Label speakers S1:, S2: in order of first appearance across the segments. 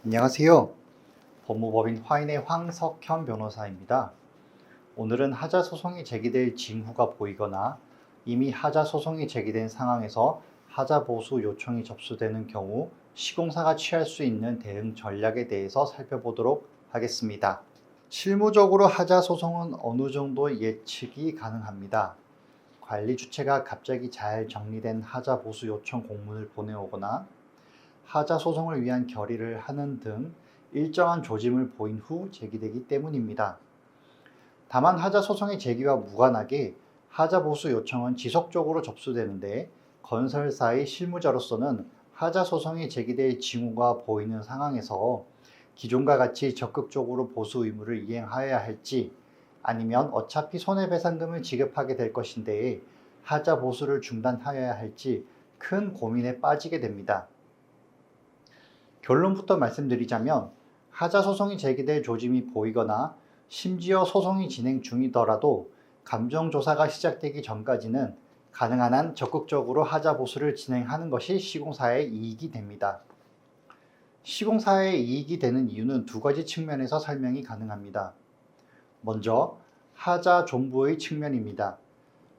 S1: 안녕하세요. 법무법인 화인의 황석현 변호사입니다. 오늘은 하자 소송이 제기될 징후가 보이거나 이미 하자 소송이 제기된 상황에서 하자 보수 요청이 접수되는 경우 시공사가 취할 수 있는 대응 전략에 대해서 살펴보도록 하겠습니다. 실무적으로 하자 소송은 어느 정도 예측이 가능합니다. 관리 주체가 갑자기 잘 정리된 하자 보수 요청 공문을 보내오거나 하자 소송을 위한 결의를 하는 등 일정한 조짐을 보인 후 제기되기 때문입니다. 다만 하자 소송의 제기와 무관하게 하자 보수 요청은 지속적으로 접수되는데 건설사의 실무자로서는 하자 소송이 제기될 징후가 보이는 상황에서 기존과 같이 적극적으로 보수 의무를 이행하여야 할지 아니면 어차피 손해배상금을 지급하게 될 것인데 하자 보수를 중단하여야 할지 큰 고민에 빠지게 됩니다. 결론부터 말씀드리자면 하자 소송이 제기될 조짐이 보이거나 심지어 소송이 진행 중이더라도 감정조사가 시작되기 전까지는 가능한 한 적극적으로 하자 보수를 진행하는 것이 시공사의 이익이 됩니다. 시공사의 이익이 되는 이유는 두 가지 측면에서 설명이 가능합니다. 먼저 하자 존부의 측면입니다.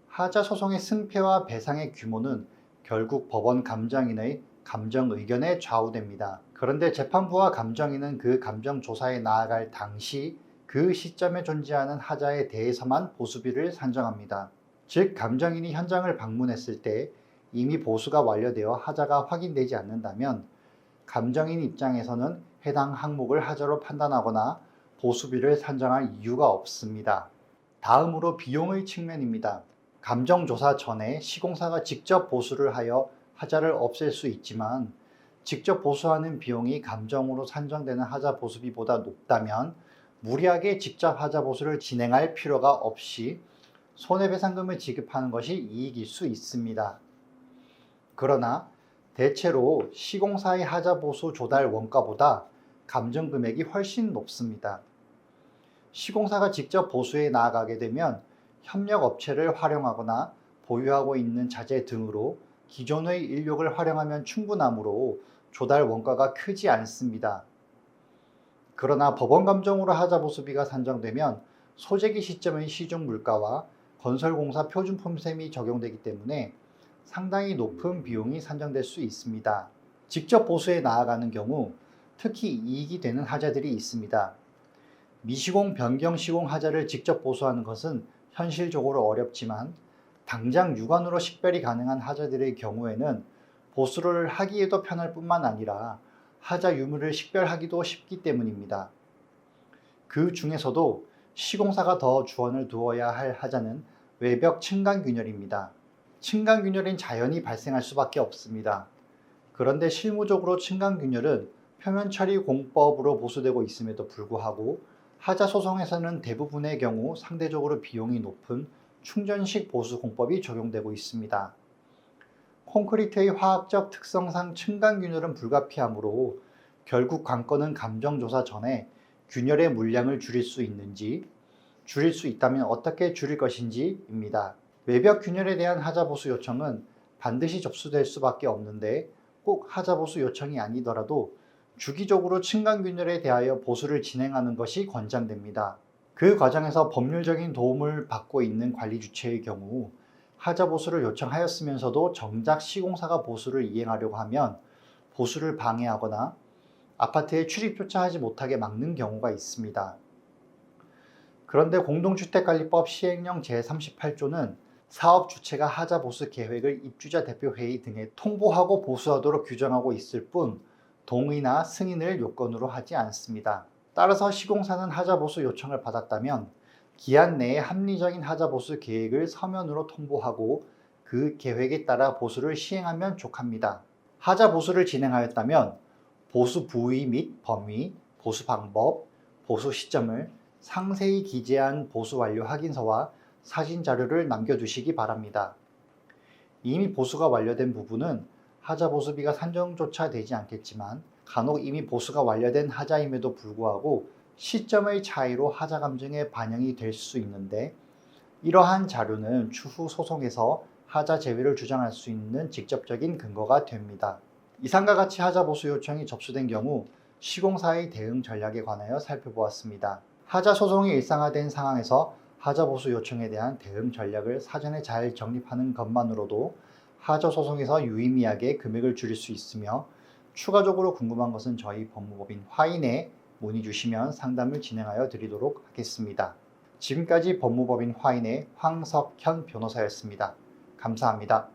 S1: 하자 소송의 승패와 배상의 규모는 결국 법원 감정인의 감정 의견에 좌우됩니다. 그런데 재판부와 감정인은 그 감정 조사에 나아갈 당시 그 시점에 존재하는 하자에 대해서만 보수비를 산정합니다. 즉 감정인이 현장을 방문했을 때 이미 보수가 완료되어 하자가 확인되지 않는다면 감정인 입장에서는 해당 항목을 하자로 판단하거나 보수비를 산정할 이유가 없습니다. 다음으로 비용의 측면입니다. 감정조사 전에 시공사가 직접 보수를 하여 하자를 없앨 수 있지만 직접 보수하는 비용이 감정으로 산정되는 하자 보수비보다 높다면 무리하게 직접 하자 보수를 진행할 필요가 없이 손해배상금을 지급하는 것이 이익일 수 있습니다. 그러나 대체로 시공사의 하자 보수 조달 원가보다 감정 금액이 훨씬 높습니다. 시공사가 직접 보수에 나아가게 되면 협력업체를 활용하거나 보유하고 있는 자재 등으로 기존의 인력을 활용하면 충분하므로 조달 원가가 크지 않습니다. 그러나 법원 감정으로 하자 보수비가 산정되면 소재기 시점의 시중 물가와 건설공사 표준품셈이 적용되기 때문에 상당히 높은 비용이 산정될 수 있습니다. 직접 보수에 나아가는 경우 특히 이익이 되는 하자들이 있습니다. 미시공 변경 시공 하자를 직접 보수하는 것은 현실적으로 어렵지만 당장 육안으로 식별이 가능한 하자들의 경우에는 보수를 하기에도 편할 뿐만 아니라 하자 유무를 식별하기도 쉽기 때문입니다. 그 중에서도 시공사가 더 주안을 두어야 할 하자는 외벽 층간균열입니다. 층간균열은 자연히 발생할 수밖에 없습니다. 그런데 실무적으로 층간균열은 표면처리 공법으로 보수되고 있음에도 불구하고 하자 소송에서는 대부분의 경우 상대적으로 비용이 높은 충전식 보수 공법이 적용되고 있습니다. 콘크리트의 화학적 특성상 층간균열은 불가피하므로 결국 관건은 감정조사 전에 균열의 물량을 줄일 수 있는지, 줄일 수 있다면 어떻게 줄일 것인지입니다. 외벽 균열에 대한 하자 보수 요청은 반드시 접수될 수밖에 없는데 꼭 하자 보수 요청이 아니더라도 주기적으로 층간균열에 대하여 보수를 진행하는 것이 권장됩니다. 그 과정에서 법률적인 도움을 받고 있는 관리 주체의 경우 하자 보수를 요청하였으면서도 정작 시공사가 보수를 이행하려고 하면 보수를 방해하거나 아파트에 출입조차 하지 못하게 막는 경우가 있습니다. 그런데 공동주택관리법 시행령 제38조는 사업 주체가 하자 보수 계획을 입주자 대표회의 등에 통보하고 보수하도록 규정하고 있을 뿐 동의나 승인을 요건으로 하지 않습니다. 따라서 시공사는 하자 보수 요청을 받았다면 기한 내에 합리적인 하자 보수 계획을 서면으로 통보하고 그 계획에 따라 보수를 시행하면 족합니다. 하자 보수를 진행하였다면 보수 부위 및 범위, 보수 방법, 보수 시점을 상세히 기재한 보수 완료 확인서와 사진 자료를 남겨두시기 바랍니다. 이미 보수가 완료된 부분은 하자 보수비가 산정조차 되지 않겠지만 간혹 이미 보수가 완료된 하자임에도 불구하고 시점의 차이로 하자 감정에 반영이 될 수 있는데 이러한 자료는 추후 소송에서 하자 제외를 주장할 수 있는 직접적인 근거가 됩니다. 이상과 같이 하자 보수 요청이 접수된 경우 시공사의 대응 전략에 관하여 살펴보았습니다. 하자 소송이 일상화된 상황에서 하자 보수 요청에 대한 대응 전략을 사전에 잘 정립하는 것만으로도 하자 소송에서 유의미하게 금액을 줄일 수 있으며, 추가적으로 궁금한 것은 저희 법무법인 화인에 문의 주시면 상담을 진행하여 드리도록 하겠습니다. 지금까지 법무법인 화인의 황석현 변호사였습니다. 감사합니다.